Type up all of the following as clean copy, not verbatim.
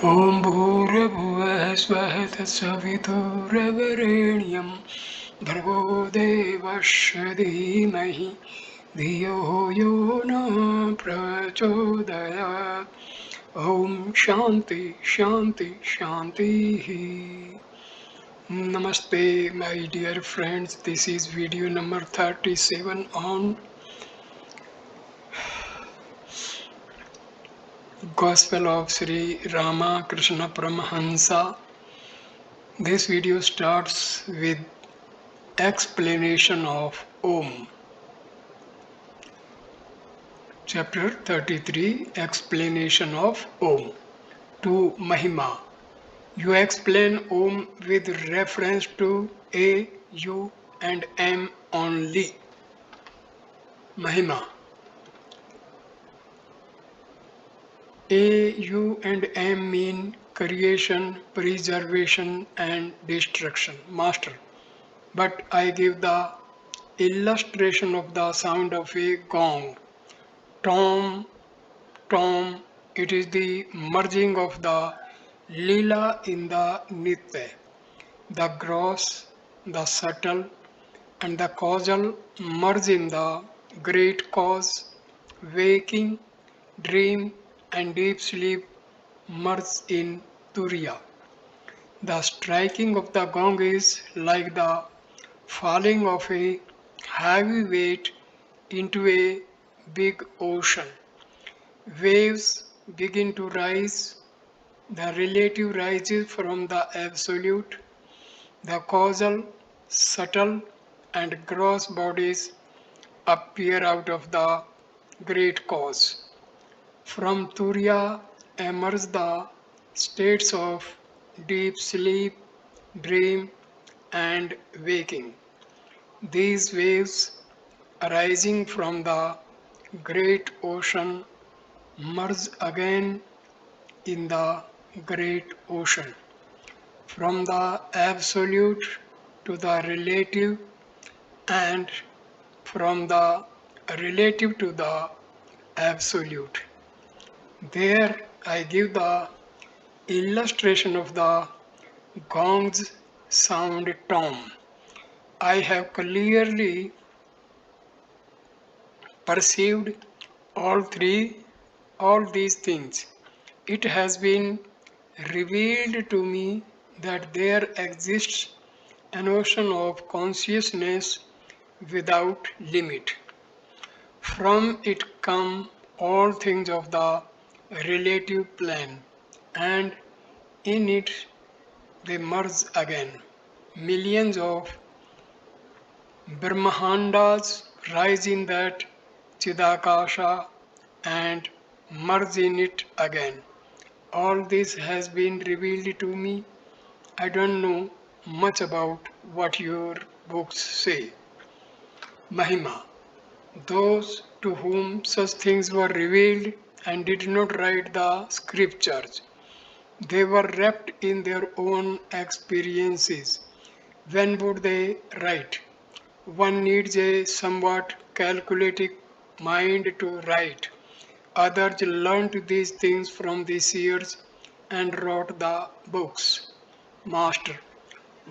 ॐ भूर्भुवः स्वः तत्सवितुर्वरेण्यं भर्गो देवस्य धीमहि धियो यो न प्रचोदयात् ॐ शान्ति शान्ति शान्तिः. Namaste, my dear friends. This is video number 37 on Gospel of Sri Ramakrishna Parmahamsa. This video starts with explanation of Om. Chapter 33, explanation of Om. To Mahima. You explain Om with reference to A, U and M only. Mahima. A, U and M mean creation, preservation and destruction. Master. But I give the illustration of the sound of a gong. Tom, Tom, it is the merging of the lila in the nitya, the gross, the subtle, and the causal merge in the great cause, waking, dream, and deep sleep merge in Turiya. The striking of the gong is like the falling of a heavy weight into a big ocean. Waves begin to rise, the relative rises from the absolute, the causal, subtle, and gross bodies appear out of the great cause. From Turiya emerge the states of deep sleep, dream, and waking. These waves arising from the great ocean merge again in the great ocean. From the absolute to the relative and from the relative to the absolute. There I give the illustration of the gong's sound tom. I have clearly perceived all these things. It has been revealed to me that there exists an ocean of consciousness without limit. From it come all things of the relative plane, and in it they merge again. Millions of Brahmandas rise in that Chidakasha and merge in it again. All this has been revealed to me. I don't know much about what your books say. Mahima. Those to whom such things were revealed and did not write the scriptures, they were wrapped in their own experiences. When would they write? One needs a somewhat calculating mind to write. Others learnt these things from the seers and wrote the books. Master.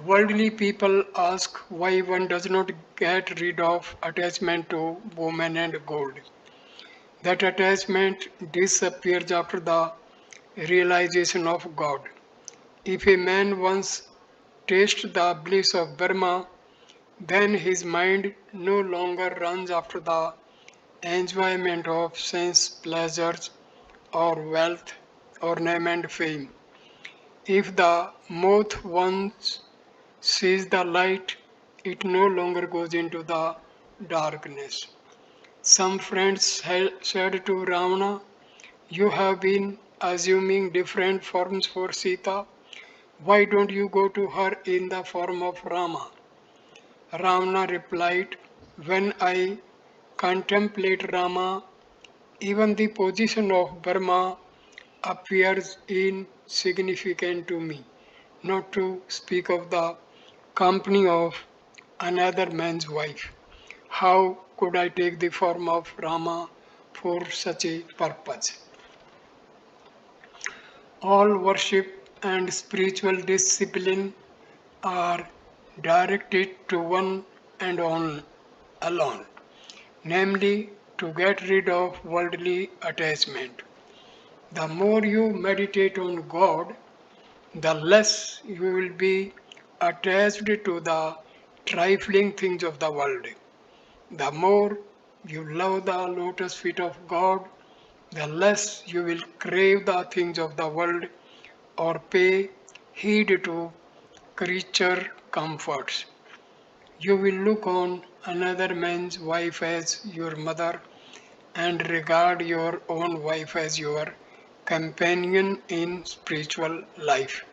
Worldly people ask why one does not get rid of attachment to woman and gold. That attachment disappears after the realization of God. If a man once tastes the bliss of Brahma, then his mind no longer runs after the enjoyment of sense pleasures or wealth or name and fame. If the moth once sees the light, it no longer goes into the darkness. Some friends said to Ramana, you have been assuming different forms for Sita. Why don't you go to her in the form of Rama? Ramana replied, when I contemplate Rama, even the position of Brahma appears insignificant to me, not to speak of the company of another man's wife. How could I take the form of Rama for such a purpose? All worship and spiritual discipline are directed to one and on alone, namely to get rid of worldly attachment. The more you meditate on God, the less you will be attached to the trifling things of the world. The more you love the lotus feet of God, the less you will crave the things of the world or pay heed to creature comforts. You will look on another man's wife as your mother and regard your own wife as your companion in spiritual life.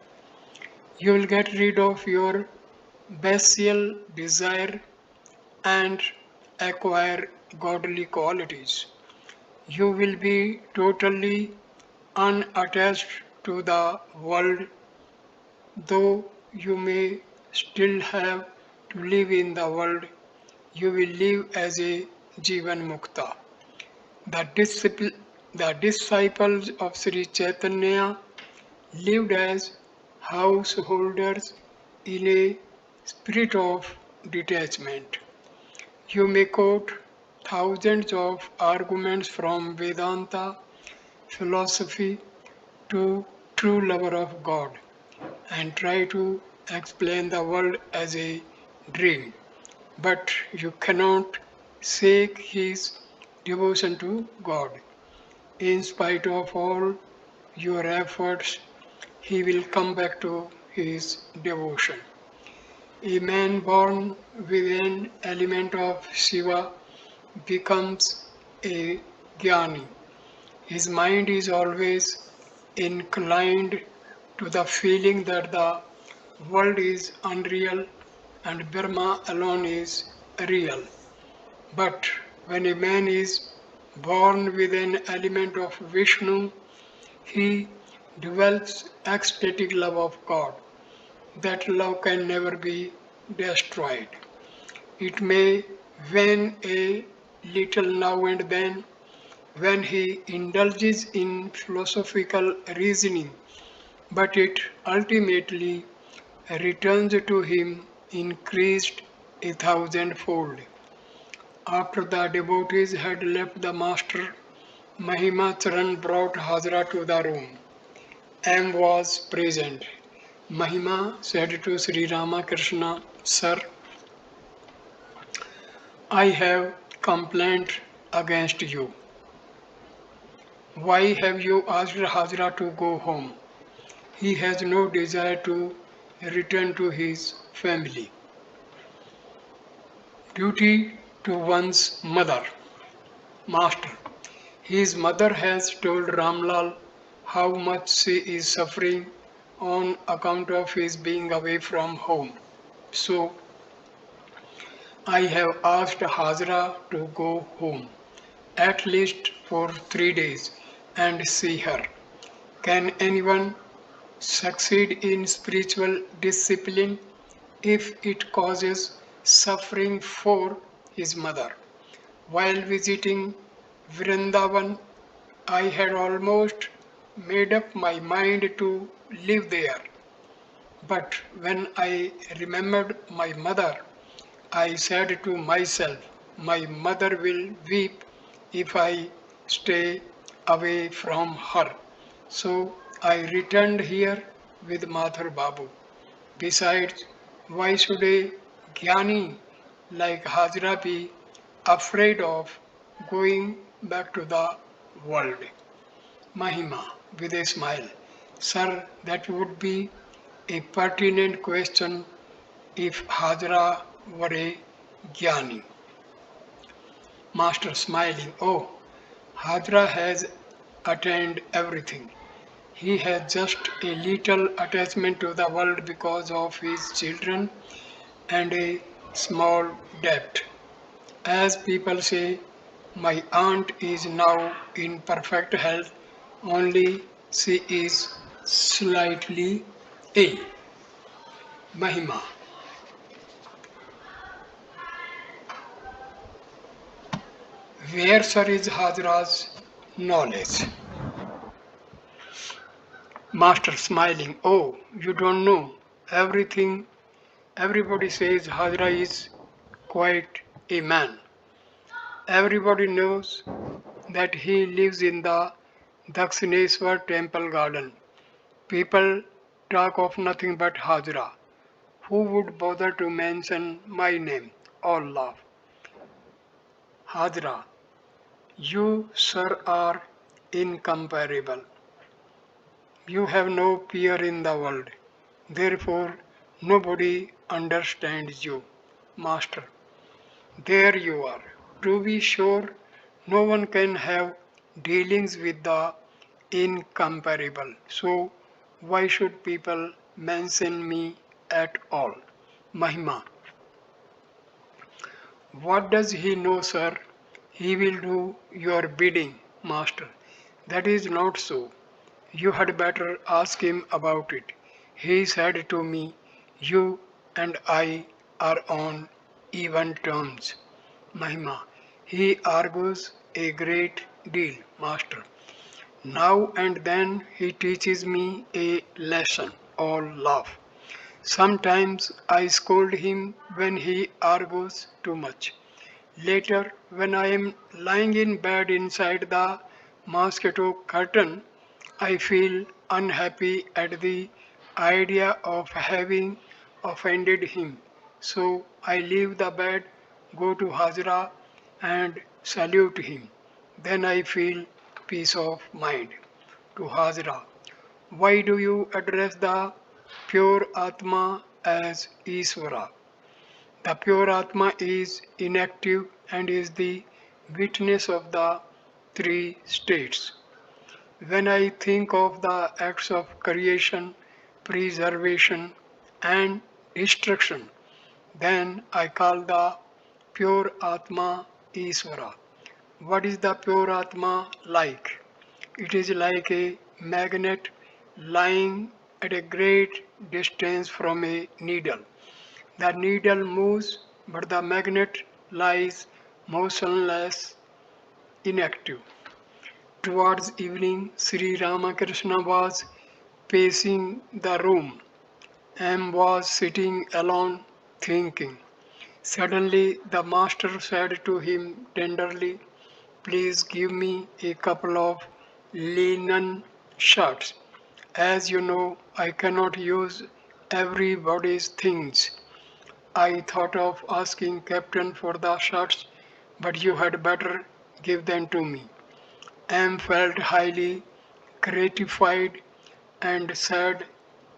You will get rid of your bestial desire and acquire godly qualities. You will be totally unattached to the world, though you may still have to live in the world. You will live as a Jivan Mukta. The disciples of Sri Chaitanya lived as householders in a spirit of detachment. You may quote thousands of arguments from Vedanta philosophy to true lover of God and try to explain the world as a dream, but you cannot shake his devotion to God. In spite of all your efforts, he will come back to his devotion. A man born with an element of Shiva becomes a jnani. His mind is always inclined to the feeling that the world is unreal and Brahma alone is real. But when a man is born with an element of Vishnu, he develops ecstatic love of God. That love can never be destroyed. It may wane a little now and then when he indulges in philosophical reasoning, but it ultimately returns to him increased a thousandfold. After the devotees had left the master, Mahima Charan brought Hajra to the room. M was present. Mahima said to Sri Ramakrishna, Sir, I have complaint against you. Why have you asked Hajra to go home? He has no desire to return to his family. Duty to one's mother. Master. His mother has told Ramlal how much she is suffering on account of his being away from home. So I have asked Hajra to go home, at least for 3 days, and see her. Can anyone succeed in spiritual discipline if it causes suffering for his mother? While visiting Vrindavan, I had almost made up my mind to live there. But when I remembered my mother, I said to myself, my mother will weep if I stay away from her. So I returned here with Mathur Babu. Besides, why should a Jnani like Hajra be afraid of going back to the world? Mahima, with a smile. Sir, that would be a pertinent question if Hajra were a Jnani. Master smiling, oh, Hajra has attained everything. He has just a little attachment to the world because of his children and a small debt. As people say, my aunt is now in perfect health, only she is slightly ill. Mahima. Where, sir, is Hajra's knowledge? Master smiling. Oh, you don't know everything. Everybody says Hajra is quite a man. Everybody knows that he lives in the Dakshineswar temple garden. People talk of nothing but Hajra. Who would bother to mention my name? All laugh. Hajra, you, sir, are incomparable. You have no peer in the world. Therefore, nobody understands you. Master, there you are. To be sure, no one can have dealings with the incomparable. So, why should people mention me at all? Mahima. What does he know, sir? He will do your bidding, master. That is not so. You had better ask him about it. He said to me, you and I are on even terms. Mahima. He argues a great deal, master. Now and then he teaches me a lesson. All laugh. Sometimes I scold him when he argues too much. Later, when I am lying in bed inside the mosquito curtain, I feel unhappy at the idea of having offended him. So I leave the bed, go to Hajra, and salute him. Then I feel peace of mind. To Hajra, why do you address the pure Atma as Isvara? The pure Atma is inactive and is the witness of the three states. When I think of the acts of creation, preservation, and destruction, then I call the pure Atma Isvara. What is the pure Atma like? It is like a magnet lying at a great distance from a needle. The needle moves, but the magnet lies motionless, inactive. Towards evening, Sri Ramakrishna was pacing the room and was sitting alone thinking. Suddenly, the master said to him tenderly, please give me a couple of linen shirts. As you know, I cannot use everybody's things. I thought of asking Captain for the shirts, but you had better give them to me. M felt highly gratified and said,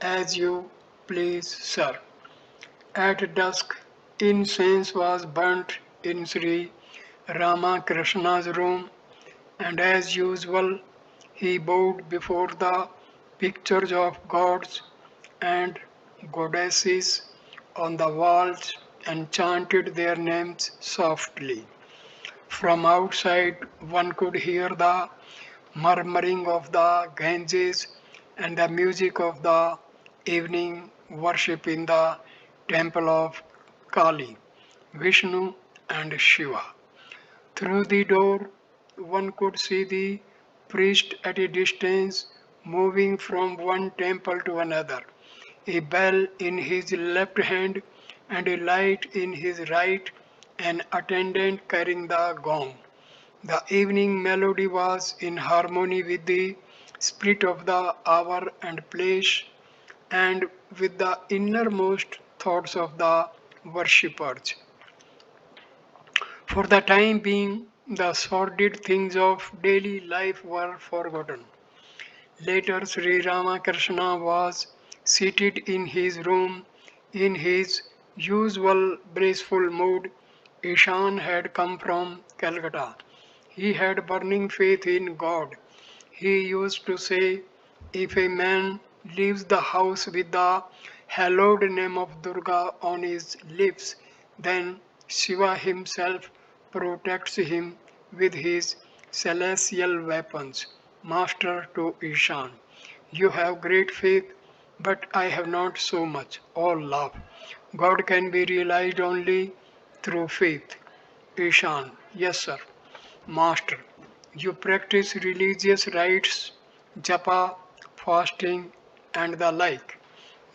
as you please, sir. At dusk, incense was burnt in Sri Ramakrishna's room, and as usual, he bowed before the pictures of gods and goddesses on the walls and chanted their names softly. From outside, one could hear the murmuring of the Ganges and the music of the evening worship in the temple of Kali, Vishnu, and Shiva. Through the door, one could see the priest at a distance moving from one temple to another, a bell in his left hand and a light in his right, an attendant carrying the gong. The evening melody was in harmony with the spirit of the hour and place and with the innermost thoughts of the worshippers. For the time being, the sordid things of daily life were forgotten. Later, Sri Ramakrishna was seated in his room in his usual blissful mood. Ishan had come from Calcutta. He had burning faith in God. He used to say, if a man leaves the house with the hallowed name of Durga on his lips, then Shiva himself protects him with his celestial weapons. Master to Ishan, you have great faith, but I have not so much. All love. God can be realized only through faith. Ishan, yes, sir. Master, you practice religious rites, japa, fasting, and the like.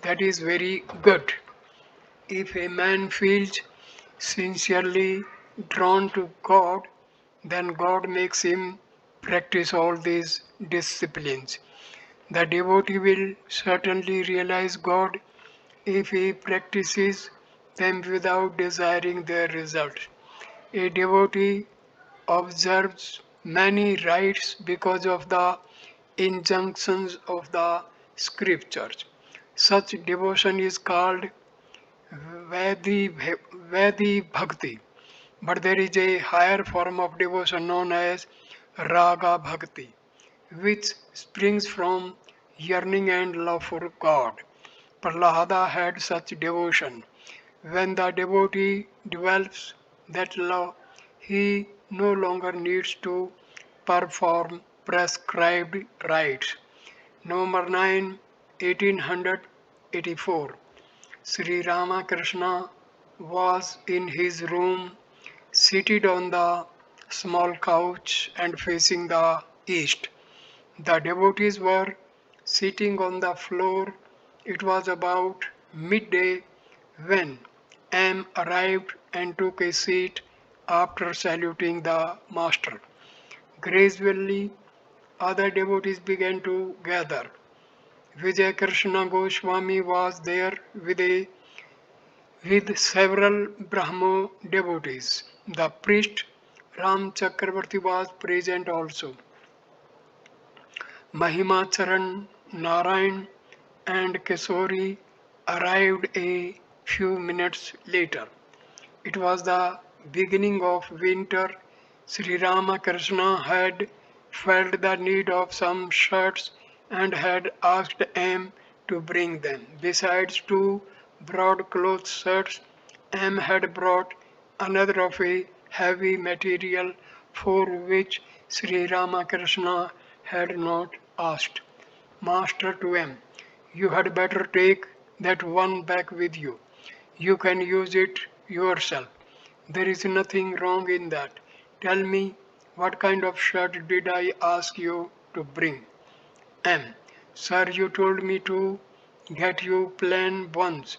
That is very good. If a man feels sincerely drawn to God, then God makes him practice all these disciplines. The devotee will certainly realize God if he practices them without desiring their result. A devotee observes many rites because of the injunctions of the scriptures. Such devotion is called Vedi, Vedi Bhakti. But there is a higher form of devotion known as Raga Bhakti, which springs from yearning and love for God. Prahlada had such devotion. When the devotee develops that love, he no longer needs to perform prescribed rites. Number 9, 1884. Sri Ramakrishna was in his room, seated on the small couch and facing the east. The devotees were sitting on the floor. It was about midday when M arrived and took a seat after saluting the master. Gradually, other devotees began to gather. Vijay Krishna Goswami was there with several Brahmo devotees. The priest Ram Chakravarti was present also. Mahimacharan, Narayan, and Kesori arrived a few minutes later. It was the beginning of winter. Sri Ramakrishna had felt the need of some shirts and had asked M to bring them. Besides two broadcloth shirts, M had brought another of a heavy material for which Sri Ramakrishna had not asked. Master to M, you had better take that one back with you. You can use it yourself. There is nothing wrong in that. Tell me, what kind of shirt did I ask you to bring? M. Sir, you told me to get you plain ones.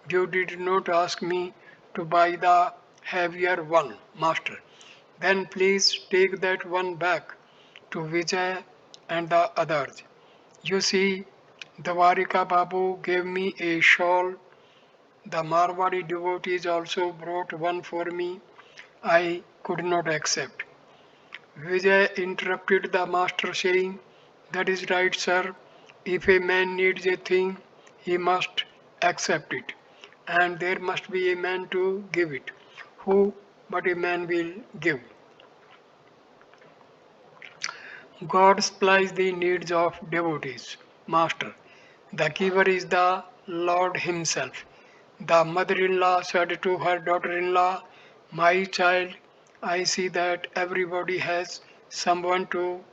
You did not ask me to buy the heavier one, Master. Then please take that one back to Vijay and the others. You see, Dwarika Babu gave me a shawl. The Marwari devotees also brought one for me. I could not accept. Vijay interrupted the master, saying, that is right, sir. If a man needs a thing, he must accept it. And there must be a man to give it. Who but a man will give? God supplies the needs of devotees. Master. The giver is the Lord Himself. The mother-in-law said to her daughter-in-law, my child, I see that everybody has someone to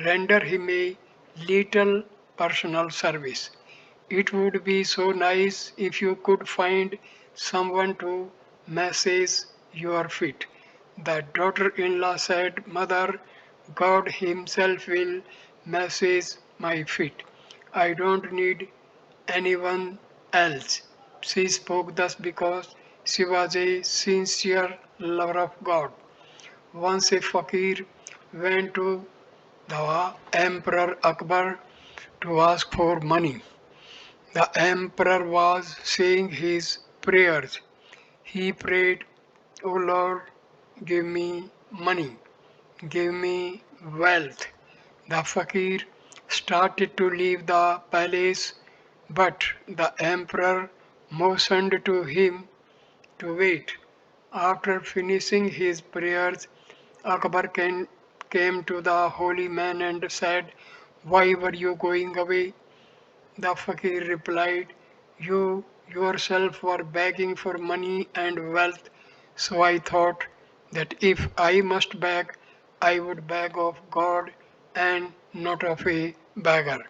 render him a little personal service. It would be so nice if you could find someone to massage your feet. The daughter-in-law said, Mother, God Himself will massage my feet. I don't need anyone else. She spoke thus because she was a sincere lover of God. Once a fakir went to the Emperor Akbar to ask for money. The emperor was saying his prayers. He prayed, O Lord, give me money, give me wealth. The fakir started to leave the palace, but the emperor motioned to him to wait. After finishing his prayers, Akbar came to the holy man and said, why were you going away? The fakir replied, you yourself were begging for money and wealth, so I thought that if I must beg, I would beg of God and not of a beggar.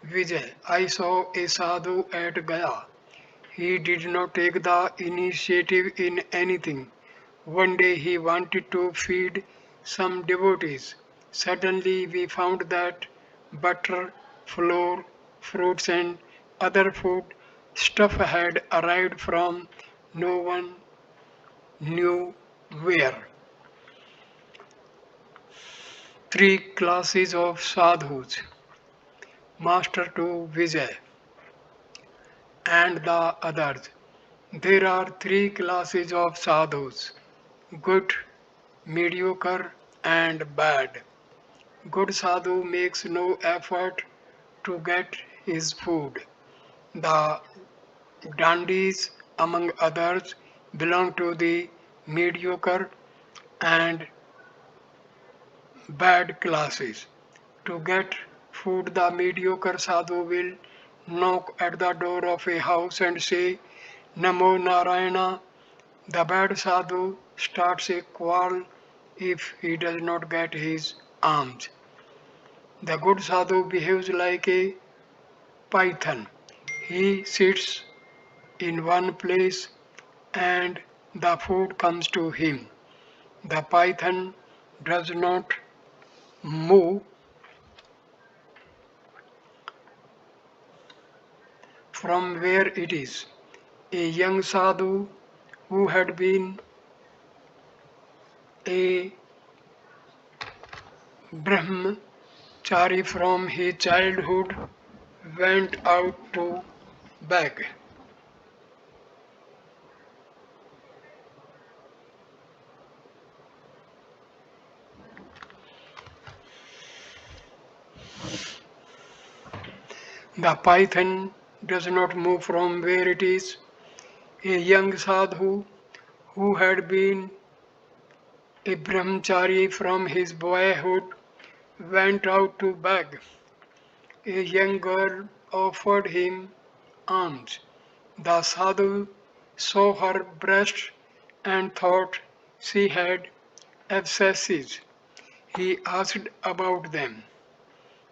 Vijay, I saw a sadhu at Gaya. He did not take the initiative in anything. One day he wanted to feed some devotees. Suddenly we found that butter, flour, fruits and other food stuff had arrived from no one knew where. Three classes of sadhus, Master to Vijay and the others. There are three classes of sadhus, good, mediocre and bad. Good sadhu makes no effort to get his food. The dandies, among others, belong to the mediocre and bad classes. To get food, the mediocre sadhu will knock at the door of a house and say, Namo Narayana. The bad sadhu starts a quarrel if he does not get his alms. The good sadhu behaves like a python. He sits in one place and the food comes to him. The python does not move from where it is. A young sadhu who had been a brahmachari from his childhood went out to beg. The python does not move from where it is. A young sadhu who had been a brahmachari from his boyhood went out to beg. A young girl offered him alms. The sadhu saw her breast and thought she had abscesses. He asked about them.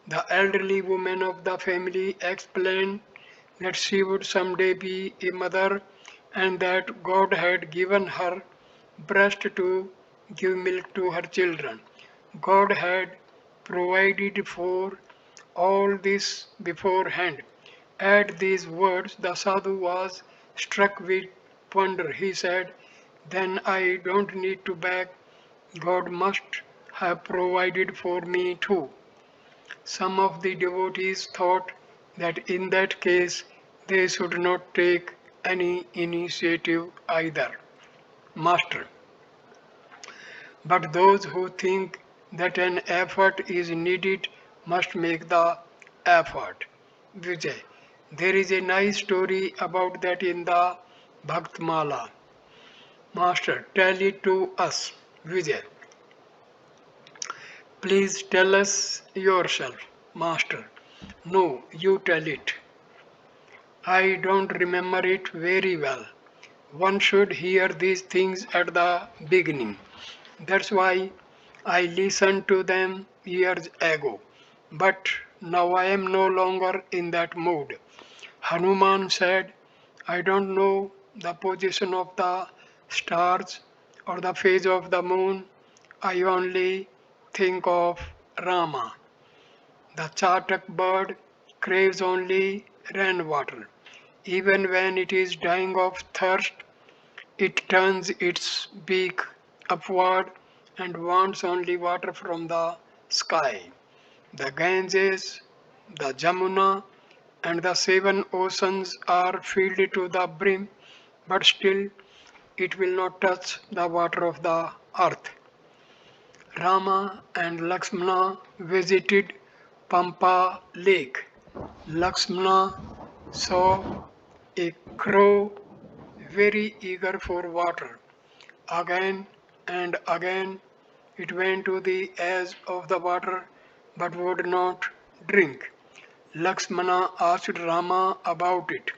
The elderly woman of the family explained that she would someday be a mother and that God had given her breast to give milk to her children. God had provided for all this beforehand. At these words, the sadhu was struck with wonder. He said, Then I don't need to beg. God must have provided for me too. Some of the devotees thought that in that case they should not take any initiative either. Master. But those who think that an effort is needed must make the effort. Vijay. There is a nice story about that in the Bhaktmala. Master, tell it to us. Vijay. Please tell us yourself. Master. No, you tell it. I don't remember it very well. One should hear these things at the beginning. That's why I listened to them years ago. But now I am no longer in that mood. Hanuman said, I don't know the position of the stars or the phase of the moon. I only think of Rama. The chatak bird craves only rainwater. Even when it is dying of thirst, it turns its beak upward and wants only water from the sky. The Ganges, the Jamuna, and the seven oceans are filled to the brim, but still it will not touch the water of the earth. Rama and Lakshmana visited Pampa lake. Lakshmana saw a crow very eager for water. Again and again it went to the edge of the water but would not drink. Lakshmana asked Rama about it.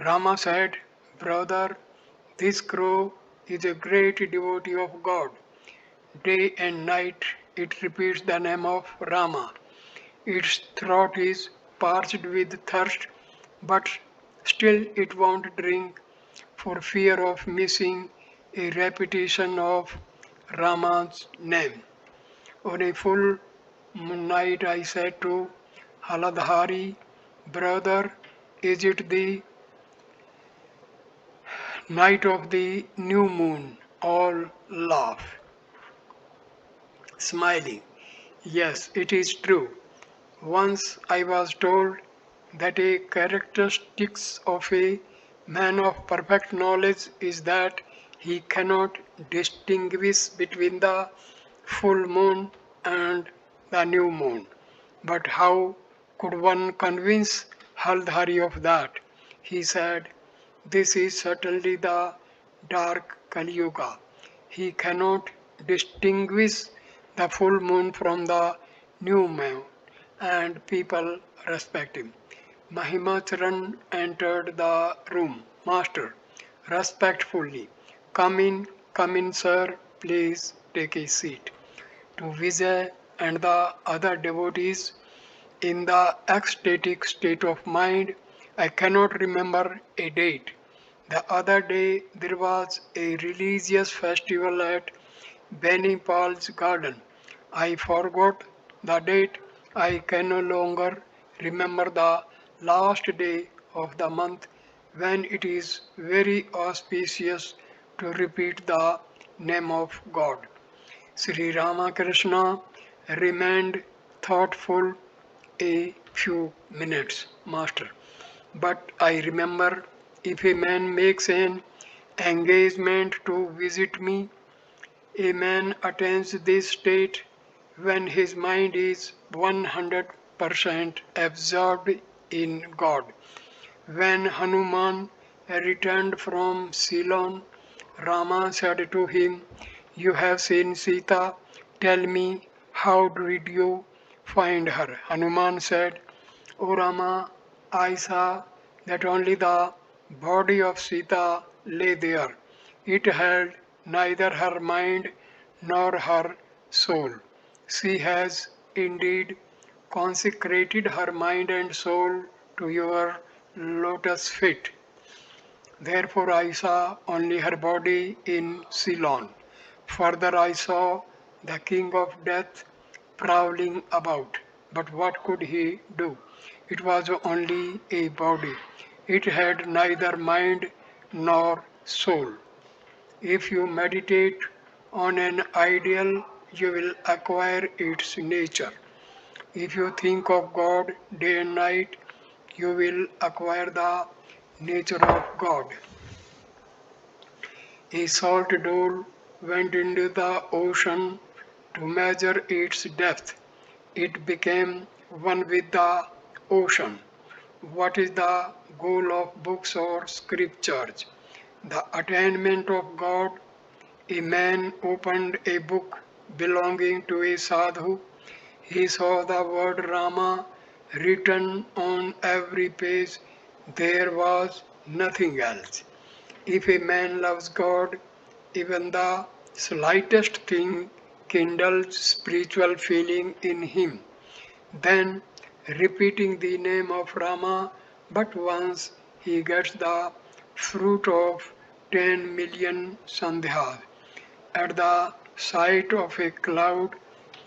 Rama said, Brother, this crow is a great devotee of God. Day and night it repeats the name of Rama. Its throat is parched with thirst, but still it won't drink for fear of missing a repetition of Rama's name. On a full night I said to Haladhari, brother, is it the night of the new moon? All laugh, smiling. Yes, it is true. Once I was told that a characteristic of a man of perfect knowledge is that he cannot distinguish between the full moon and the new moon. But how could one convince Haldhari of that? He said, this is certainly the dark Kali Yuga. He cannot distinguish the full moon from the new moon, and people respect him. Mahimacharan entered the room. Master, respectfully, come in, sir, please take a seat. To Vijay and the other devotees, in the ecstatic state of mind, I cannot remember a date. The other day there was a religious festival at Benny Paul's garden. I forgot the date. I can no longer remember the last day of the month when it is very auspicious to repeat the name of God. Sri Ramakrishna remained thoughtful a few minutes, Master. But I remember, if a man makes an engagement to visit me, a man attains this state when his mind is 100% absorbed in God. When Hanuman returned from Ceylon, Rama said to him, you have seen Sita, tell me, how did you find her? Hanuman said, O Rama, I saw that only the body of Sita lay there. It held neither her mind nor her soul. She has indeed consecrated her mind and soul to your lotus feet. Therefore I saw only her body in Ceylon. Further I saw the king of death prowling about. But what could he do? It was only a body. It had neither mind nor soul. If you meditate on an ideal, you will acquire its nature. If you think of God day and night, you will acquire the nature of God. A salt dole went into the ocean to measure its depth. It became one with the ocean. What is the goal of books or scriptures? The attainment of God. A man opened a book belonging to a sadhu. He saw the word Rama written on every page. There was nothing else. If a man loves God, even the slightest thing kindles spiritual feeling in him. Then, repeating the name of Rama but once, he gets the fruit of 10 million sandhyas. At the sight of a cloud,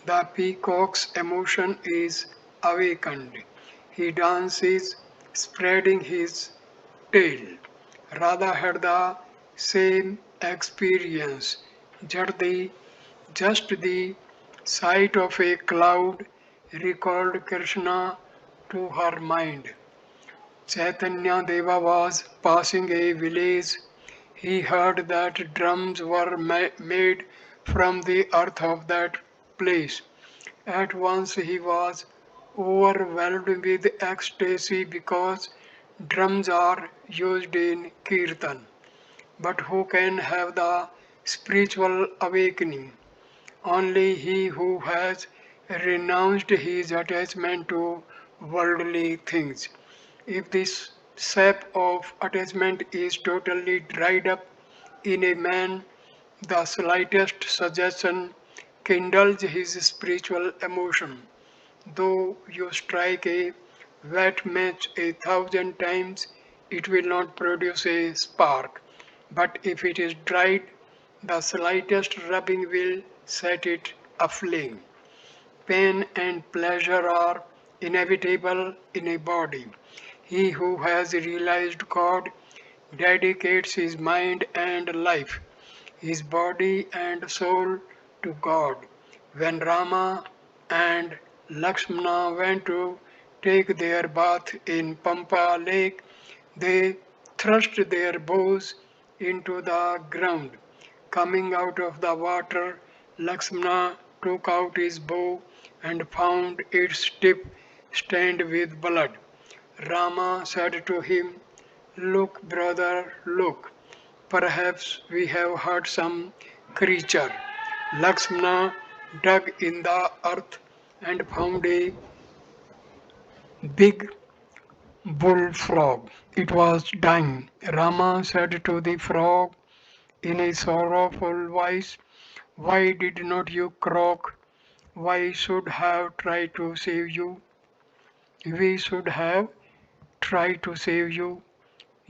the peacock's emotion is awakened. He dances, spreading his tail. Radha had the same experience. Just the sight of a cloud recalled Krishna to her mind. Chaitanya Deva was passing a village. He heard that drums were made from the earth of that place. At once he was overwhelmed with ecstasy because drums are used in kirtan. But who can have the spiritual awakening? Only he who has renounced his attachment to worldly things. If this sap of attachment is totally dried up in a man, the slightest suggestion kindles his spiritual emotion. Though you strike a wet match 1,000 times, it will not produce a spark. But if it is dried, the slightest rubbing will set it aflame. Pain and pleasure are inevitable in a body. He who has realized God dedicates his mind and life, his body and soul to God. When Rama and Lakshmana went to take their bath in Pampa lake, they thrust their bows into the ground. Coming out of the water, Lakshmana took out his bow and found its tip stained with blood. Rama said to him, "Look, brother, look. Perhaps we have hurt some creature." Lakshmana dug in the earth and found a big bullfrog. It was dying. Rama said to the frog in a sorrowful voice, "Why did not you croak? Why should have tried to save you? We should have tried to save you.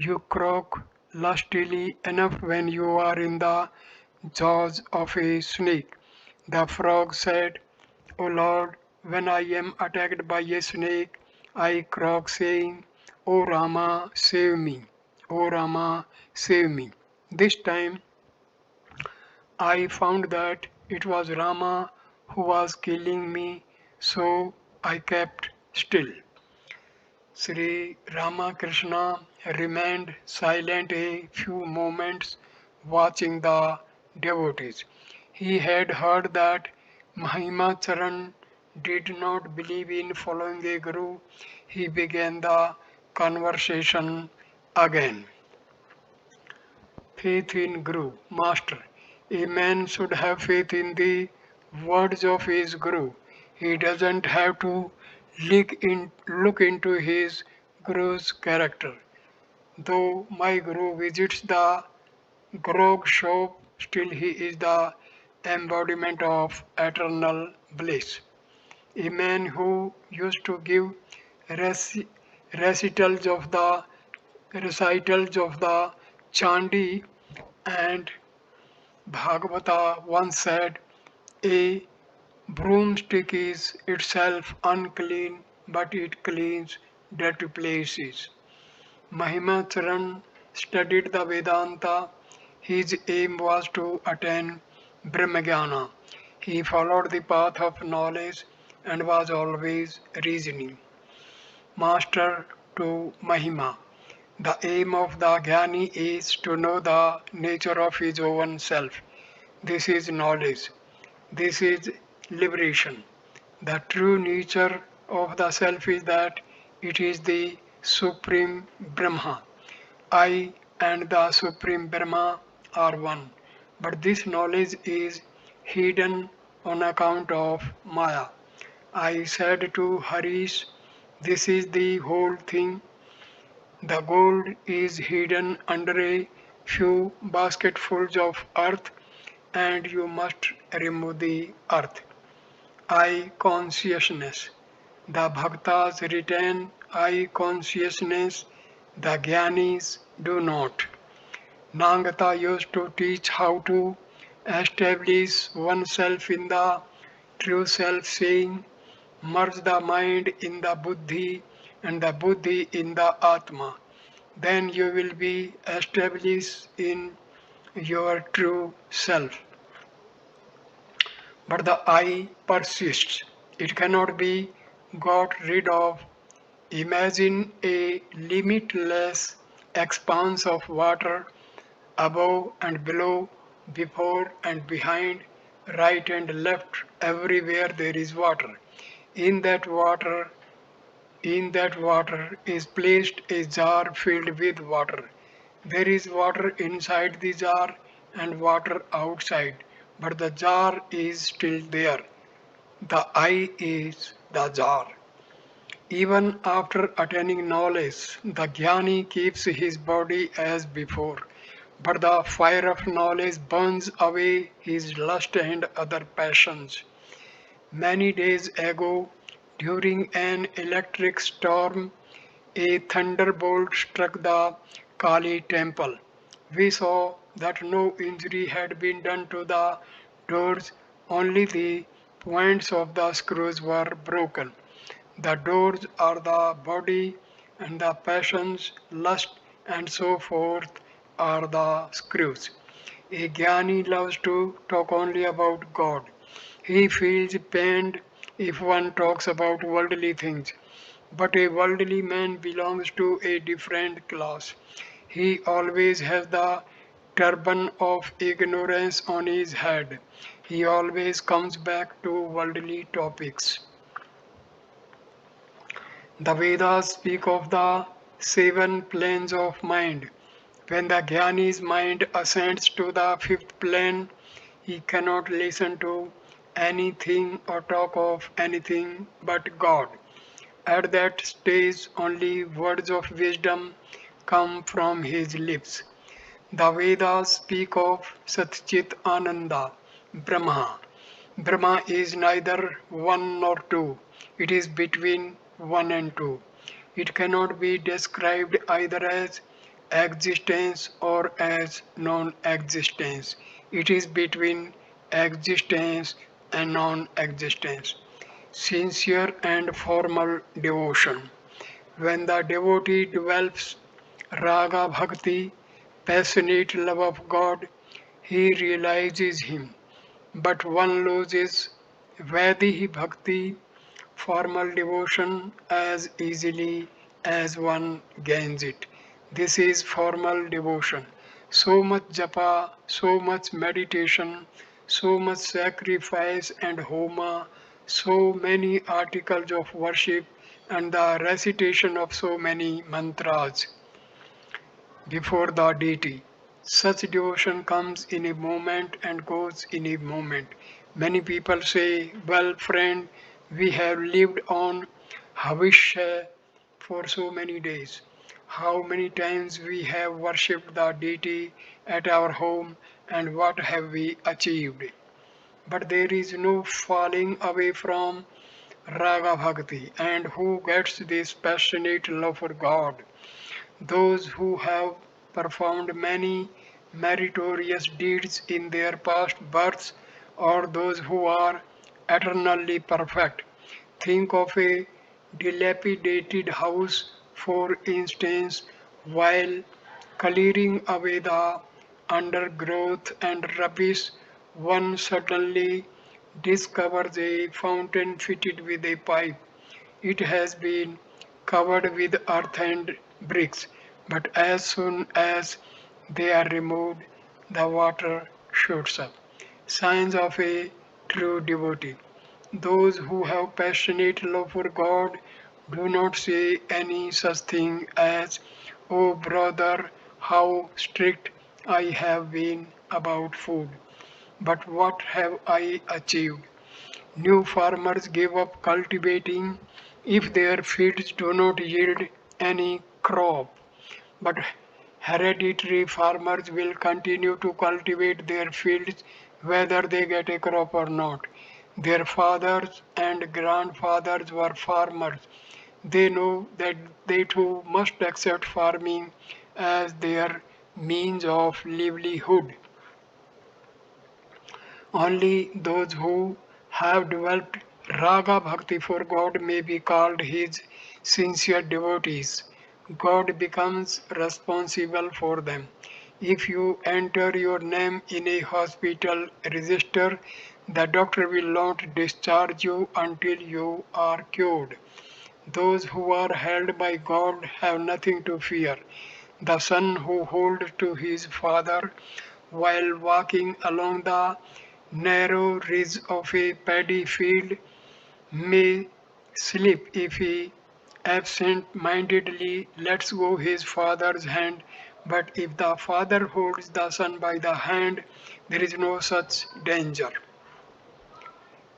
You croak lustily enough when you are in the jaws of a snake." The frog said, "O Lord, when I am attacked by a snake, I croak saying, 'O Rama, save me. O Rama, save me.' This time I found that it was Rama who was killing me, so I kept still." Sri Ramakrishna remained silent a few moments, watching the devotees. He had heard that Mahimacharan did not believe in following a guru. He began the conversation again. Faith in Guru, Master. A man should have faith in the words of his Guru. He doesn't have to look into his Guru's character. Though my Guru visits the grog shop, still he is the embodiment of eternal bliss. A man who used to give reci- recitals of the recitals of the Chandi and Bhagavata once said, "A broomstick is itself unclean, but it cleans dirty places." Mahimacharan studied the Vedanta. His aim was to attain Brahmajnana. He followed the path of knowledge and was always reasoning. Master to Mahima. The aim of the Jnani is to know the nature of his own self. This is knowledge. This is liberation. The true nature of the self is that it is the Supreme Brahma. I and the Supreme Brahma are one. But this knowledge is hidden on account of Maya. I said to Harish, "This is the whole thing. The gold is hidden under a few basketfuls of earth, and you must remove the earth." I consciousness. The bhaktas retain I consciousness, the jnanis do not. Nangata used to teach how to establish oneself in the true self, saying, "Merge the mind in the buddhi and the buddhi in the atma. Then you will be established in your true self." But the I persists. It cannot be got rid of. Imagine a limitless expanse of water above and below, before and behind, right and left, everywhere there is water. In that water, in that water is placed a jar filled with water. There is water inside the jar and water outside, but the jar is still there. The I is the jar. Even after attaining knowledge, the jnani keeps his body as before, but the fire of knowledge burns away his lust and other passions. Many days ago, during an electric storm, a thunderbolt struck the Kali temple. We saw that no injury had been done to the doors, only the points of the screws were broken. The doors are the body, and the passions, lust, and so forth are the screws. A Jnani loves to talk only about God. He feels pained if one talks about worldly things. But a worldly man belongs to a different class. He always has the turban of ignorance on his head. He always comes back to worldly topics. The Vedas speak of the seven planes of mind. When the Jnani's mind ascends to the fifth plane, he cannot listen to anything or talk of anything but God. At that stage, only words of wisdom come from his lips. The Vedas speak of Satchit Ananda, Brahma. Brahma is neither one nor two, it is between one and two. It cannot be described either as existence or as non existence. It is between existence and non existence. Sincere and formal devotion. When the devotee develops raga bhakti, passionate love of God, he realizes Him. But one loses Vaidehi bhakti, formal devotion, as easily as one gains it. This is formal devotion. So much japa, so much meditation, so much sacrifice and homa, so many articles of worship, and the recitation of so many mantras before the deity. Such devotion comes in a moment and goes in a moment. Many people say, well, friend, we have lived on Havishya for so many days. How many times we have worshipped the deity at our home and what have we achieved? But there is no falling away from Raga Bhakti. And who gets this passionate love for God? Those who have performed many meritorious deeds in their past births, or those who are eternally perfect. Think of a dilapidated house, for instance, while clearing away the undergrowth and rubbish, one suddenly discovers a fountain fitted with a pipe. It has been covered with earth and bricks, but as soon as they are removed, the water shoots up. Signs of a true devotee. Those who have passionate love for God do not say any such thing as, oh brother, how strict I have been about food. But what have I achieved? New farmers give up cultivating if their fields do not yield any crop. But hereditary farmers will continue to cultivate their fields whether they get a crop or not. Their fathers and grandfathers were farmers. They know that they too must accept farming as their means of livelihood. Only those who have developed raga bhakti for God may be called his sincere devotees. God becomes responsible for them. If you enter your name in a hospital register, the doctor will not discharge you until you are cured. Those who are held by God have nothing to fear. The son who holds to his father while walking along the narrow ridge of a paddy field may slip if he absent-mindedly lets go his father's hand, but if the father holds the son by the hand, there is no such danger.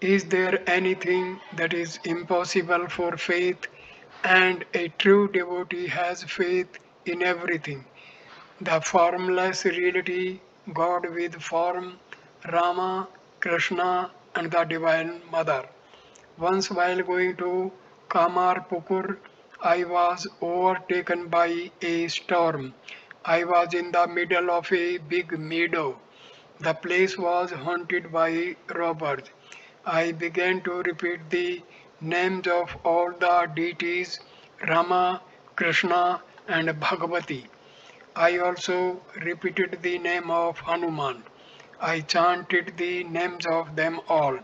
Is there anything that is impossible for faith? And a true devotee has faith in everything. The formless reality, God with form, Rama, Krishna, and the Divine Mother. Once while going to Kamarpukur, I was overtaken by a storm. I was in the middle of a big meadow. The place was haunted by robbers. I began to repeat the names of all the deities Rama, Krishna, and Bhagavati. I also repeated the name of Hanuman. I chanted the names of them all.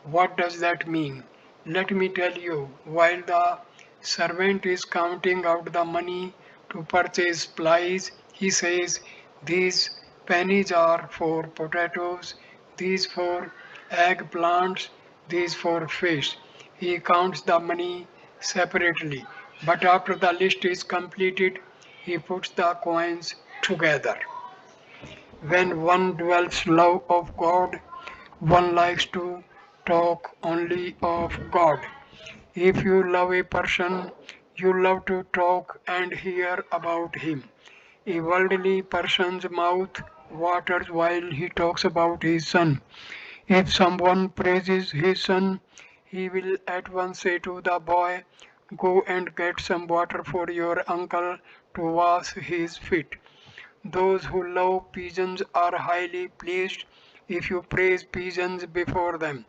What does that mean? Let me tell you. While the servant is counting out the money to purchase supplies, he says, these pennies are for potatoes, these for eggplants, these for fish. He counts the money separately, but after the list is completed, he puts the coins together. When one dwells love of God, one likes to talk only of God. If you love a person, you love to talk and hear about him. A worldly person's mouth waters while he talks about his son. If someone praises his son, he will at once say to the boy, go and get some water for your uncle to wash his feet. Those who love pigeons are highly pleased if you praise pigeons before them.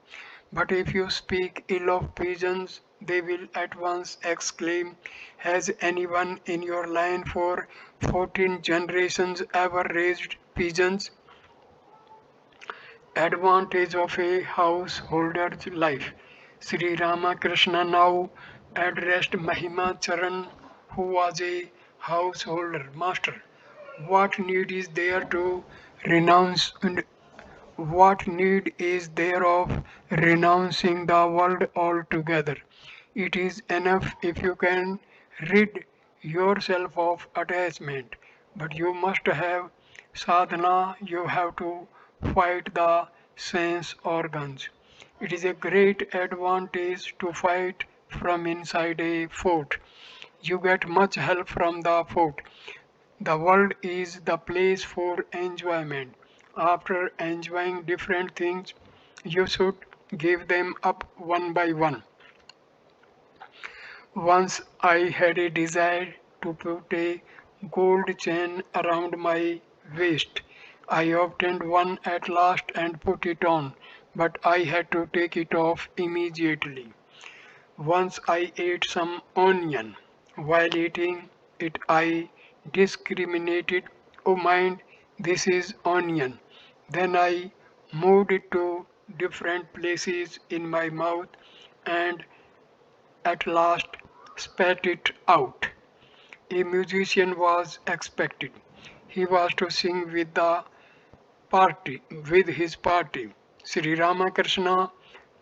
But if you speak ill of pigeons, they will at once exclaim, has anyone in your line for 14 generations ever raised pigeons? Advantage of a householder's life. Sri Ramakrishna now addressed Mahima Charan, who was a householder master. What need is there to renounce what need is there of renouncing the world altogether? It is enough if you can rid yourself of attachment, but you must have sadhana, you have to fight the sense organs. It is a great advantage to fight from inside a fort. You get much help from the fort. The world is the place for enjoyment. After enjoying different things, you should give them up one by one. Once I had a desire to put a gold chain around my waist. I obtained one at last and put it on, but I had to take it off immediately. Once I ate some onion. While eating it, I discriminated, oh mind, this is onion. Then I moved it to different places in my mouth and at last spat it out. A musician was expected. He was to sing with his party. Sri Ramakrishna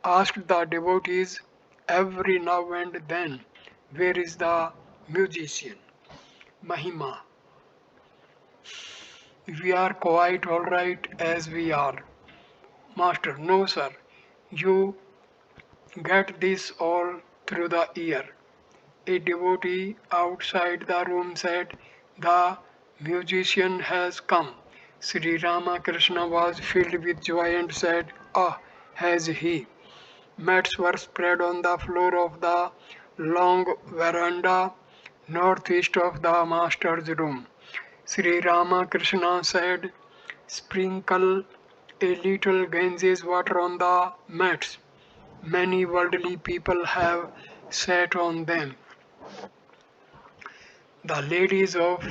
asked the devotees every now and then, where is the musician? Mahima. We are quite alright as we are. Master, no sir. You get this all through the ear. A devotee outside the room said, the musician has come. Sri Ramakrishna was filled with joy and said, ah, has he? Mats were spread on the floor of the long veranda northeast of the master's room. Sri Ramakrishna said, sprinkle a little Ganges water on the mats. Many worldly people have sat on them. The ladies of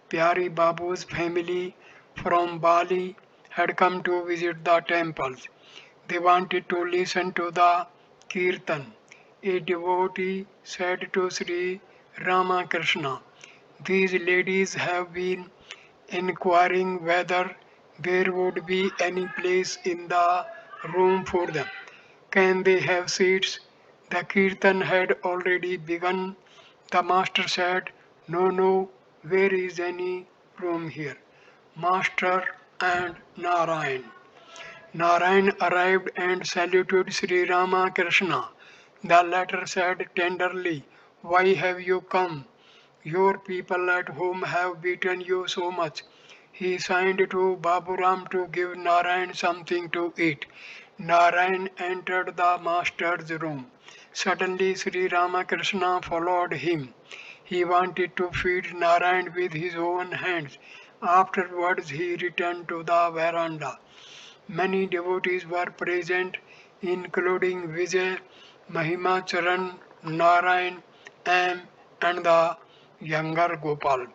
Pyari Babu's family from Bali had come to visit the temples. They wanted to listen to the kirtan. A devotee said to Sri Ramakrishna, these ladies have been inquiring whether there would be any place in the room for them. Can they have seats? The kirtan had already begun. The master said, no, no, where is any room here? Master and Narayan. Narayan arrived and saluted Sri Ramakrishna. The latter said tenderly, why have you come? Your people at home have beaten you so much. He signed to Baburam to give Narayan something to eat. Narayan entered the master's room. Suddenly Sri Ramakrishna followed him. He wanted to feed Narayan with his own hands. Afterwards he returned to the veranda. Many devotees were present, including Vijay. Mahimacharan, Narayan, M, and the younger Gopal.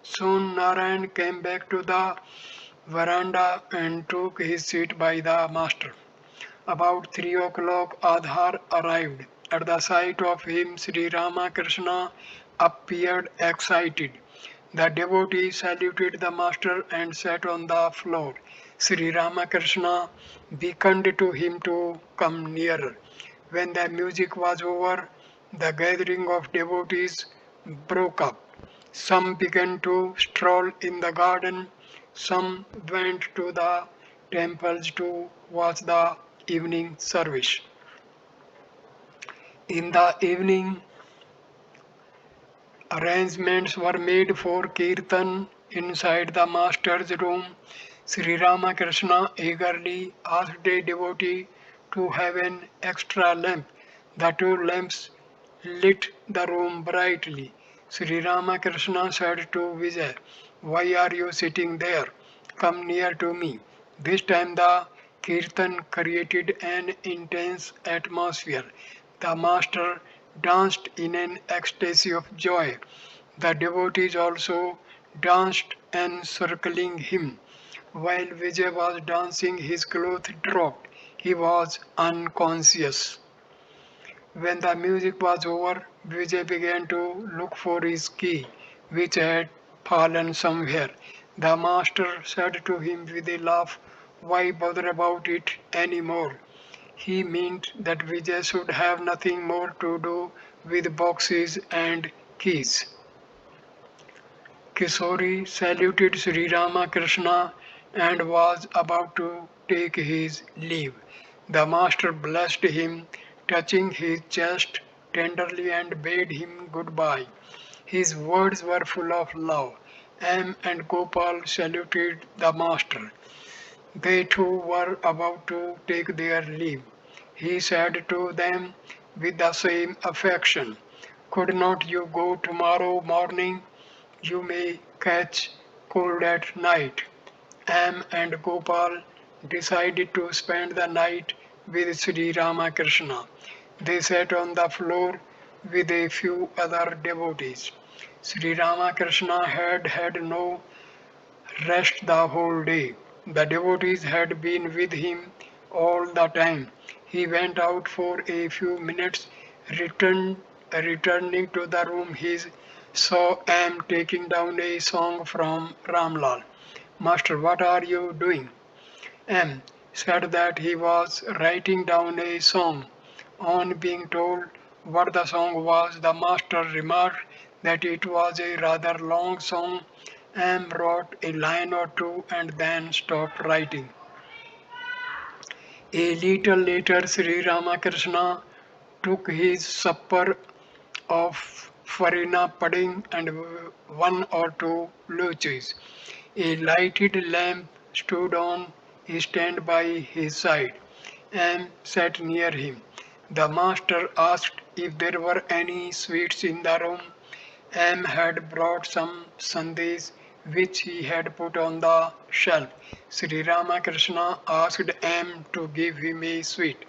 Soon Narayan came back to the veranda and took his seat by the master. About 3 o'clock, Adhar arrived. At the sight of him, Sri Ramakrishna appeared excited. The devotee saluted the master and sat on the floor. Sri Ramakrishna beckoned to him to come nearer. When the music was over, the gathering of devotees broke up. Some began to stroll in the garden, some went to the temples to watch the evening service. In the evening, arrangements were made for kirtan inside the master's room. Sri Ramakrishna eagerly asked a devotee to have an extra lamp. The two lamps lit the room brightly. Sri Ramakrishna said to Vijay, "Why are you sitting there? Come near to me." This time the kirtan created an intense atmosphere. The master danced in an ecstasy of joy. The devotees also danced encircling him. While Vijay was dancing, his clothes dropped. He was unconscious. When the music was over, Vijay began to look for his key, which had fallen somewhere. The master said to him with a laugh, "Why bother about it any more?" He meant that Vijay should have nothing more to do with boxes and keys. Kishori saluted Sri Ramakrishna and was about to take his leave. The master blessed him, touching his chest tenderly and bade him goodbye. His words were full of love. M and Gopal saluted the master. They too were about to take their leave. He said to them with the same affection, "Could not you go tomorrow morning? You may catch cold at night." M and Gopal decided to spend the night with Sri Ramakrishna. They sat on the floor with a few other devotees. Sri Ramakrishna had had no rest the whole day. The devotees had been with him all the time. He went out for a few minutes, returning to the room. He saw M taking down a song from Ramlal. "Master, what are you doing?" M said that he was writing down a song. On being told what the song was, the master remarked that it was a rather long song. M wrote a line or two and then stopped writing. A little later, Sri Ramakrishna took his supper of farina pudding and one or two luchis. A lighted lamp stood on a stand by his side. M sat near him. The master asked if there were any sweets in the room. M had brought some sandesh which he had put on the shelf. Sri Ramakrishna asked M to give him a sweet.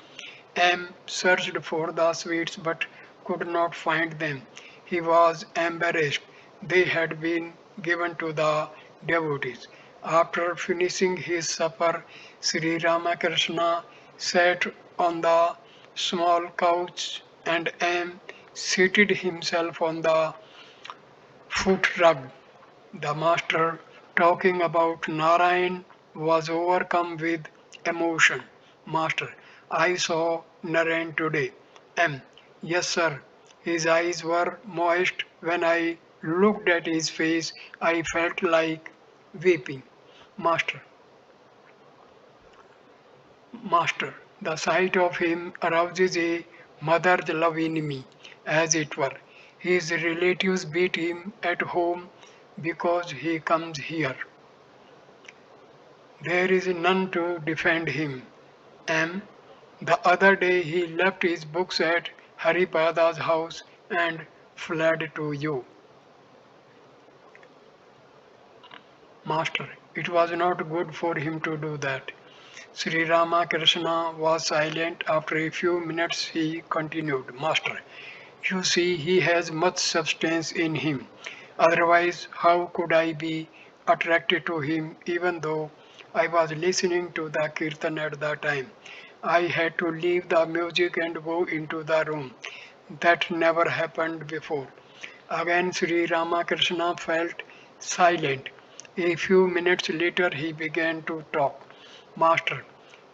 M searched for the sweets but could not find them. He was embarrassed. They had been given to the devotees. After finishing his supper, Sri Ramakrishna sat on the small couch and M seated himself on the foot rug. The master, talking about Narayan, was overcome with emotion. "Master, I saw Narayan today." M. "Yes, sir." His eyes were moist. When I looked at his face, I felt like weeping. Master, Master, the sight of him arouses a mother's love in me, as it were. His relatives beat him at home because he comes here. There is none to defend him. M. The other day he left his books at Haripada's house and fled to you. Master, it was not good for him to do that. Sri Ramakrishna was silent. After a few minutes he continued, Master, you see he has much substance in him. Otherwise, how could I be attracted to him even though I was listening to the kirtan at the time? I had to leave the music and go into the room. That never happened before. Again Sri Ramakrishna felt silent. A few minutes later he began to talk. Master,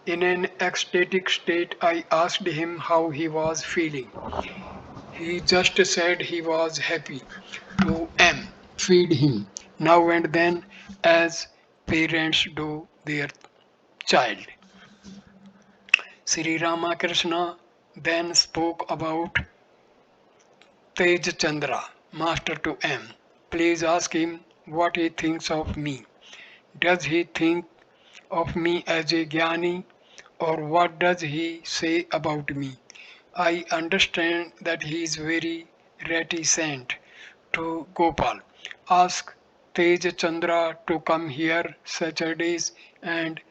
in an ecstatic state, I asked him how he was feeling. He just said he was happy to feed him now and then as parents do their child. Sri Ramakrishna then spoke about Tej Chandra, Master to M. Please ask him what he thinks of me. Does he think of me as a Jnani or what does he say about me? I understand that he is very reticent to Gopal. Ask Tej Chandra to come here Saturdays and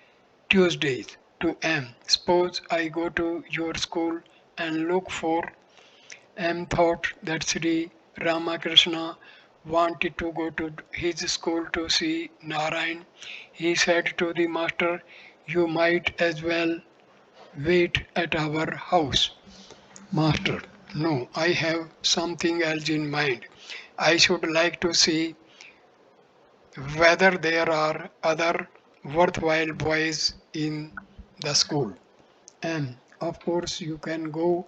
Tuesdays to M. Suppose I go to your school and look for M thought that Sri Ramakrishna wanted to go to his school to see Narayan. He said to the master, you might as well wait at our house. Master, no, I have something else in mind. I should like to see whether there are other worthwhile boys in the school. And of course, you can go.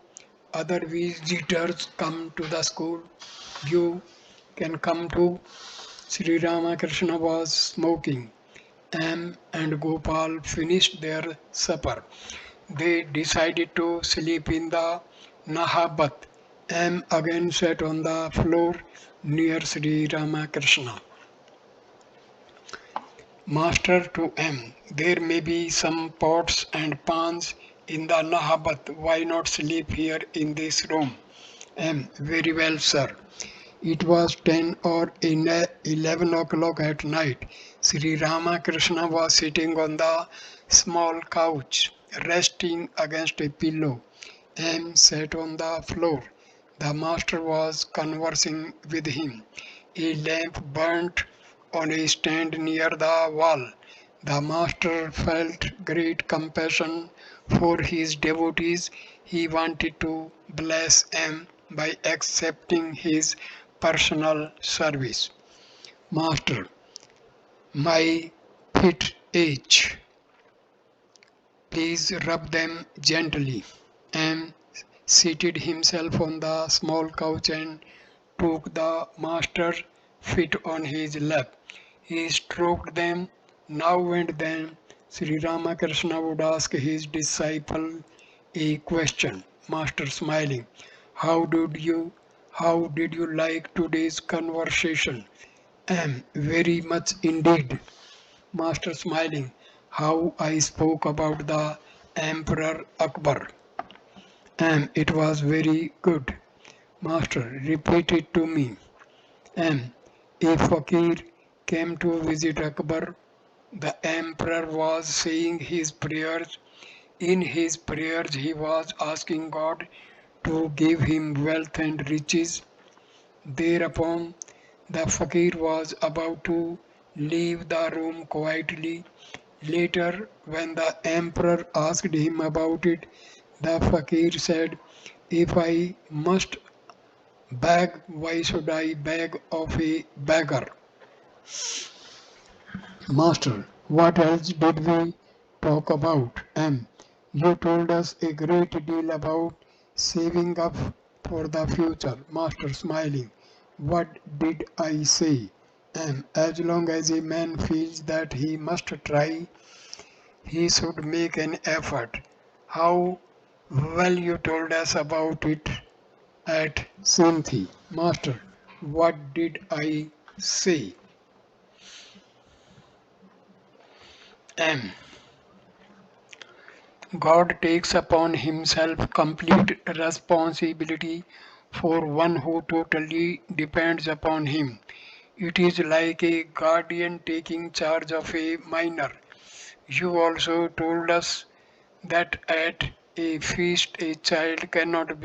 Other visitors come to the school. You can come too. Sri Ramakrishna was smoking. M and Gopal finished their supper. They decided to sleep in the Nahabat. M again sat on the floor near Sri Ramakrishna. Master to M. There may be some pots and pans in the Nahabat. Why not sleep here in this room? M. Very well, sir. It was 10 or 11 o'clock at night. Sri Ramakrishna was sitting on the small couch, resting against a pillow. M sat on the floor. The master was conversing with him. A lamp burnt on a stand near the wall. The master felt great compassion for his devotees. He wanted to bless M by accepting his personal service. Master, my feet ache. Please rub them gently. M seated himself on the small couch and took the master's feet on his lap. He stroked them now and then. Sri Ramakrishna would ask his disciple a question. Master smiling. How did you how did you like today's conversation? Very much indeed. Master smiling. How I spoke about the Emperor Akbar. It was very good. Master, repeat it to me. M. A fakir came to visit Akbar. The emperor was saying his prayers. In his prayers, he was asking God to give him wealth and riches. Thereupon, the fakir was about to leave the room quietly. Later, when the emperor asked him about it, the fakir said, if I must beg, why should I beg of a beggar? Master, what else did we talk about? M. You told us a great deal about saving up for the future. Master smiling. What did I say? M. As long as a man feels that he must try, he should make an effort. How well you told us about it at Sinthi. Master, what did I say? M. God takes upon himself complete responsibility for one who totally depends upon him. It is like a guardian taking charge of a minor. You also told us that at a feast a child cannot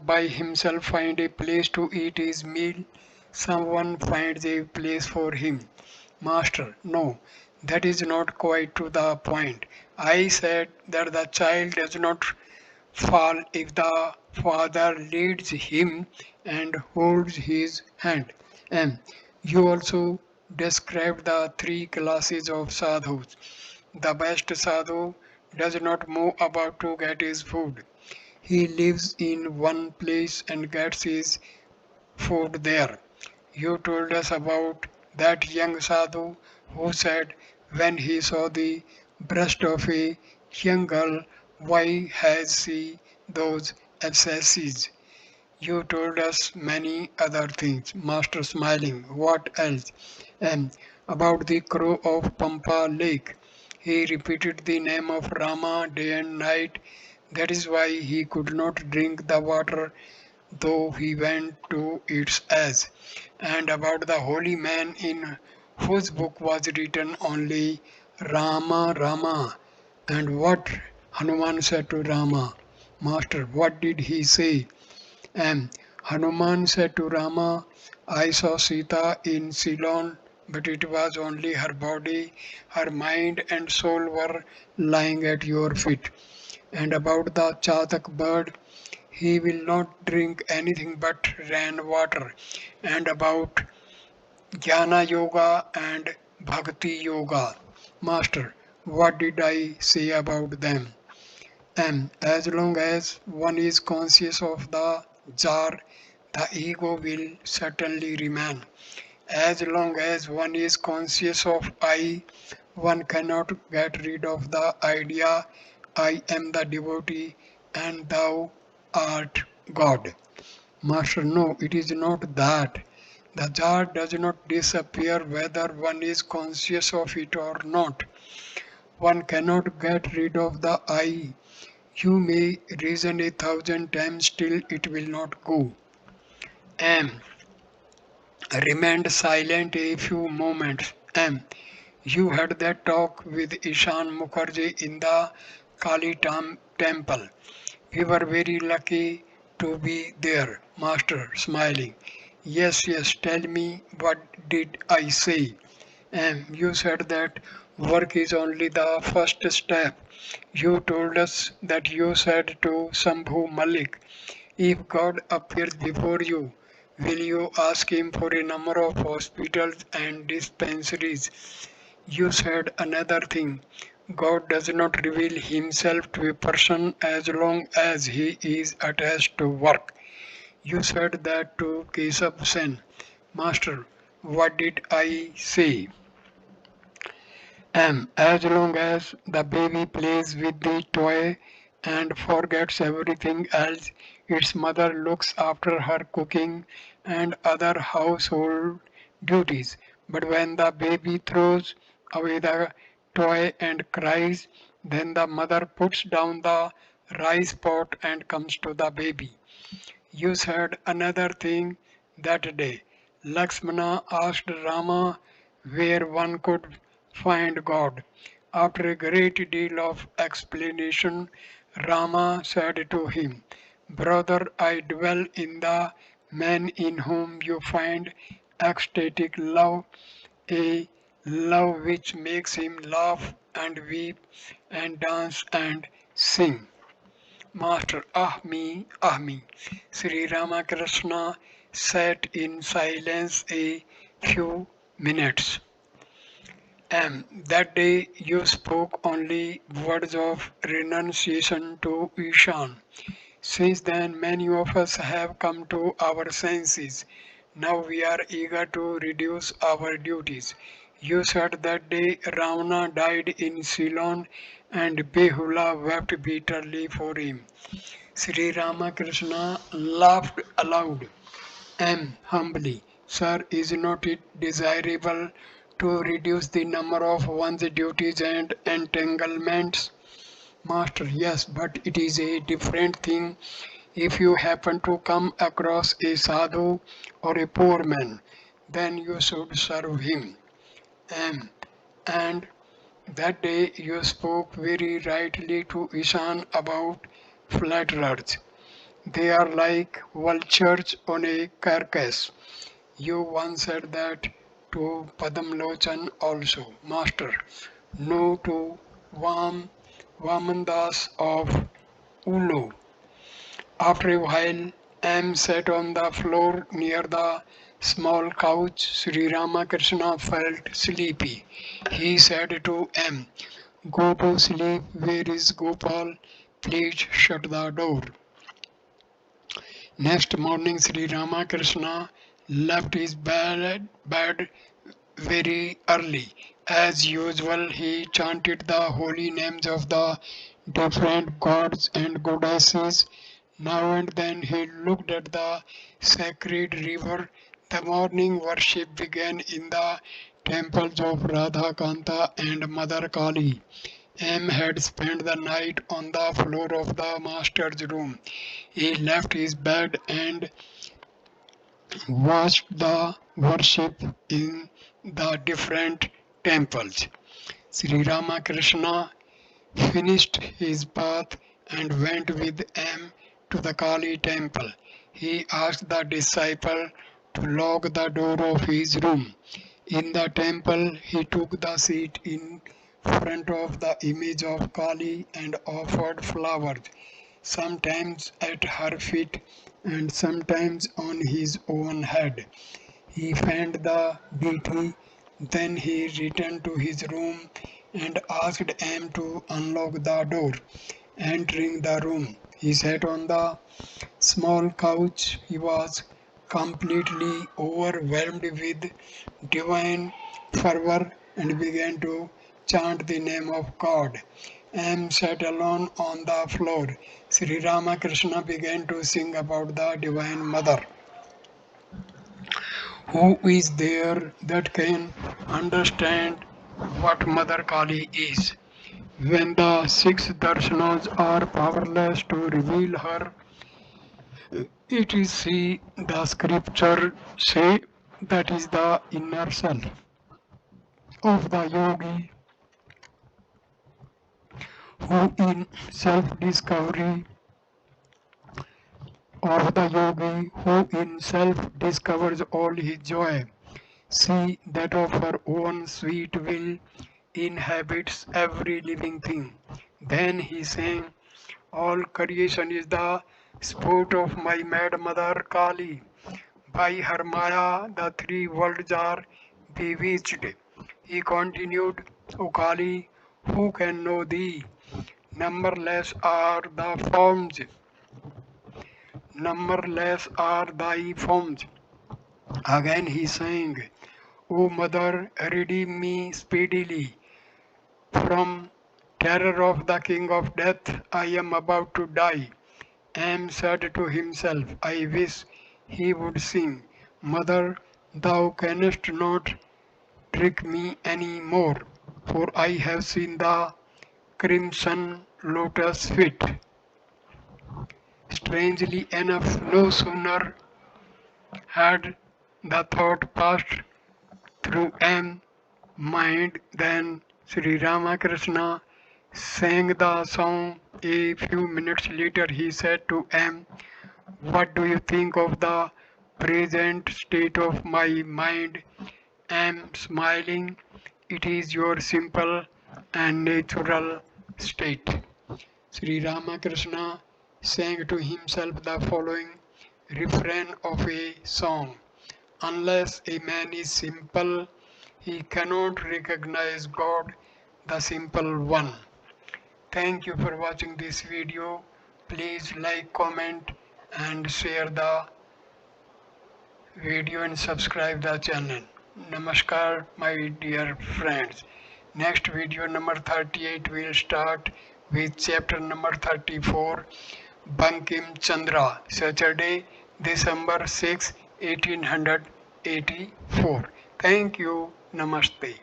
by himself find a place to eat his meal. Someone finds a place for him. Master, no, that is not quite to the point. I said that the child does not fall if the father leads him and holds his hand. And you also described the three classes of sadhus. The best sadhu does not move about to get his food. He lives in one place and gets his food there. You told us about that young sadhu who said when he saw the breast of a young girl, why has she those abscesses? You told us many other things. Master smiling. What else? And about the crow of Pampa Lake. He repeated the name of Rama day and night. That is why he could not drink the water though he went to its edge. And about the holy man in whose book was written only Rama Rama. And what Hanuman said to Rama? Master, what did he say? And Hanuman said to Rama, I saw Sita in Ceylon, but it was only her body, her mind and soul were lying at your feet. And about the Chatak bird, he will not drink anything but rain water. And about Jnana Yoga and Bhakti Yoga. Master, what did I say about them? And as long as one is conscious of the jar, the ego will certainly remain. As long as one is conscious of I, one cannot get rid of the idea I am the devotee and thou art God. Master, no, it is not that. The jar does not disappear whether one is conscious of it or not. One cannot get rid of the I. You may reason 1,000 times, still it will not go. M. Remained silent a few moments. M. You had that talk with Ishan Mukherjee in the Kali temple. We were very lucky to be there. Master, smiling. Yes, yes, tell me, what did I say? You said that work is only the first step. You told us that you said to Sambhu Malik, if God appears before you, will you ask him for a number of hospitals and dispensaries? You said another thing. God does not reveal himself to a person as long as he is attached to work. You said that to Kesab Sen. Master, what did I say? As long as the baby plays with the toy and forgets everything else, its mother looks after her cooking and other household duties. But when the baby throws away the toy and cries, then the mother puts down the rice pot and comes to the baby. You said another thing that day. Lakshmana asked Rama where one could find God. After a great deal of explanation, Rama said to him, Brother, I dwell in the man in whom you find ecstatic love, a love which makes him laugh and weep and dance and sing. Master, ah me. Sri Ramakrishna sat in silence a few minutes. And that day you spoke only words of renunciation to Ishan. Since then, many of us have come to our senses. Now we are eager to reduce our duties. You said that day Ramana died in Ceylon and Behula wept bitterly for him. Sri Ramakrishna laughed aloud and humbly. Sir, is not it desirable to reduce the number of one's duties and entanglements? Master, yes, but it is a different thing if you happen to come across a sadhu or a poor man, then you should serve him. M. And that day you spoke very rightly to Ishan about flatterers. They are like vultures on a carcass. You once said that to Padamlochan also, Master. No to Vamandas of Ulu. After a while, M sat on the floor near the small couch. Sri Ramakrishna felt sleepy. He said to M, "Go to sleep. Where is Gopal? Please shut the door." Next morning, Sri Ramakrishna left his bed very early. As usual, he chanted the holy names of the different gods and goddesses. Now and then he looked at the sacred river. The morning worship began in the temples of Radha Kanta and Mother Kali. M had spent the night on the floor of the master's room. He left his bed and watched the worship in the different temples. Sri Ramakrishna finished his bath and went with M to the Kali temple. He asked the disciple to lock the door of his room. In the temple, he took the seat in front of the image of Kali and offered flowers, sometimes at her feet and sometimes on his own head. He fanned the deity, then he returned to his room and asked M to unlock the door. Entering the room, he sat on the small couch. He was completely overwhelmed with divine fervor and began to chant the name of God. M sat alone on the floor. Sri Ramakrishna began to sing about the Divine Mother. Who is there that can understand what Mother Kali is? When the six darshanas are powerless to reveal her, it is she, the scripture say, that is the inner self of the yogi who in self-discovery of the yogi who in self discovers all his joy. See that of her own sweet will inhabits every living thing. Then he sang, all creation is the sport of my mad mother Kali. By her Maya the three worlds are bewitched. He continued, O Kali, who can know thee? Numberless are the forms, numberless are thy forms. Again he sang, O mother, redeem me speedily. From terror of the king of death, I am about to die. M said to himself, I wish he would sing, Mother, thou canst not trick me any more, for I have seen the crimson lotus feet. Strangely enough, no sooner had the thought passed through M mind than Sri Ramakrishna sang the song. A few minutes later he said to M, what do you think of the present state of my mind? M smiling, it is your simple and natural state. Sri Ramakrishna sang to himself the following refrain of a song. Unless a man is simple, he cannot recognize God, the simple one. Thank you for watching this video. Please like, comment and share the video and subscribe the channel. Namaskar my dear friends. Next video number 38 will start with chapter number 34 Bankim Chandra, Saturday, December 6, 1884. Thank you. Namaste.